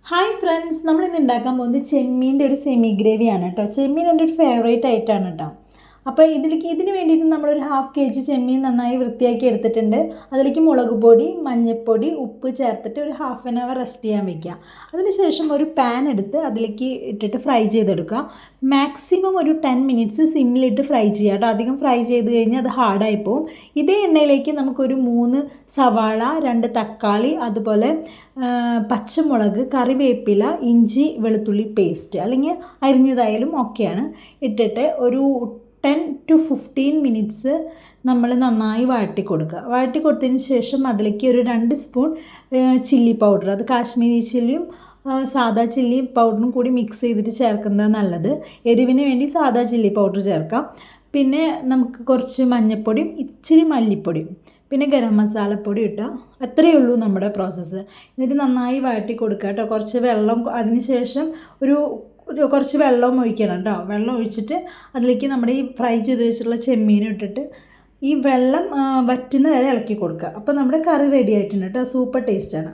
Hi friends, നമ്മളിന്ന് ഉണ്ടാക്കാൻ പോകുന്നത് ചെമ്മീൻ്റെ ഒരു സെമി ഗ്രേവിയാണ് കേട്ടോ. ചെമ്മീൻ എൻ്റെ ഒരു ഫേവറേറ്റ് ആയിട്ടാണ് കേട്ടോ. അപ്പോൾ ഇതിന് വേണ്ടിയിട്ട് നമ്മളൊരു 1/2 kg ചെമ്മീൻ നന്നായി വൃത്തിയാക്കി എടുത്തിട്ടുണ്ട്. അതിലേക്ക് മുളക് പൊടി, മഞ്ഞൾപ്പൊടി, ഉപ്പ് ചേർത്തിട്ട് ഒരു 1/2 hour റെസ്റ്റ് ചെയ്യാൻ വെക്കുക. അതിനുശേഷം ഒരു പാൻ എടുത്ത് അതിലേക്ക് ഇട്ടിട്ട് ഫ്രൈ ചെയ്തെടുക്കുക. മാക്സിമം ഒരു 10 minutes സിമ്മിലിട്ട് ഫ്രൈ ചെയ്യുക കേട്ടോ. അധികം ഫ്രൈ ചെയ്ത് കഴിഞ്ഞാൽ അത് ഹാർഡായി പോകും. ഇതേ എണ്ണയിലേക്ക് നമുക്കൊരു 3 സവാള, 2 തക്കാളി, അതുപോലെ പച്ചമുളക്, കറിവേപ്പില, ഇഞ്ചി വെളുത്തുള്ളി പേസ്റ്റ് അല്ലെങ്കിൽ അരിഞ്ഞതായാലും ഓക്കെയാണ് ഇട്ടിട്ട് ഒരു 10 to 15 minutes നമ്മൾ നന്നായി വഴറ്റി കൊടുത്തതിന് ശേഷം അതിലേക്ക് ഒരു 2 സ്പൂൺ ചില്ലി പൗഡർ, അത് കാശ്മീരി ചില്ലിയും സാദാ ചില്ലി പൗഡറും കൂടി മിക്സ് ചെയ്തിട്ട് ചേർക്കുന്നത് നല്ലത്. എരിവിന് വേണ്ടി സാദാ ചില്ലി പൗഡർ ചേർക്കാം. പിന്നെ നമുക്ക് കുറച്ച് മഞ്ഞൾപ്പൊടിയും ഇച്ചിരി മല്ലിപ്പൊടിയും പിന്നെ ഗരം മസാലപ്പൊടി ഇട്ടാൽ അത്രയേ ഉള്ളൂ നമ്മുടെ പ്രോസസ്സ്. എന്നിട്ട് നന്നായി വഴറ്റി കൊടുക്കുക കേട്ടോ. കുറച്ച് വെള്ളം, അതിന് ശേഷം കുറച്ച് വെള്ളം ഒഴിക്കണം കേട്ടോ. വെള്ളം ഒഴിച്ചിട്ട് അതിലേക്ക് നമ്മുടെ ഈ ഫ്രൈ ചെയ്ത് വെച്ചിട്ടുള്ള ചെമ്മീനും ഇട്ടിട്ട് ഈ വെള്ളം വറ്റുന്ന വരെ ഇളക്കി കൊടുക്കുക. അപ്പോൾ നമ്മുടെ കറി റെഡി ആയിട്ടുണ്ട് കേട്ടോ. സൂപ്പർ ടേസ്റ്റാണ്.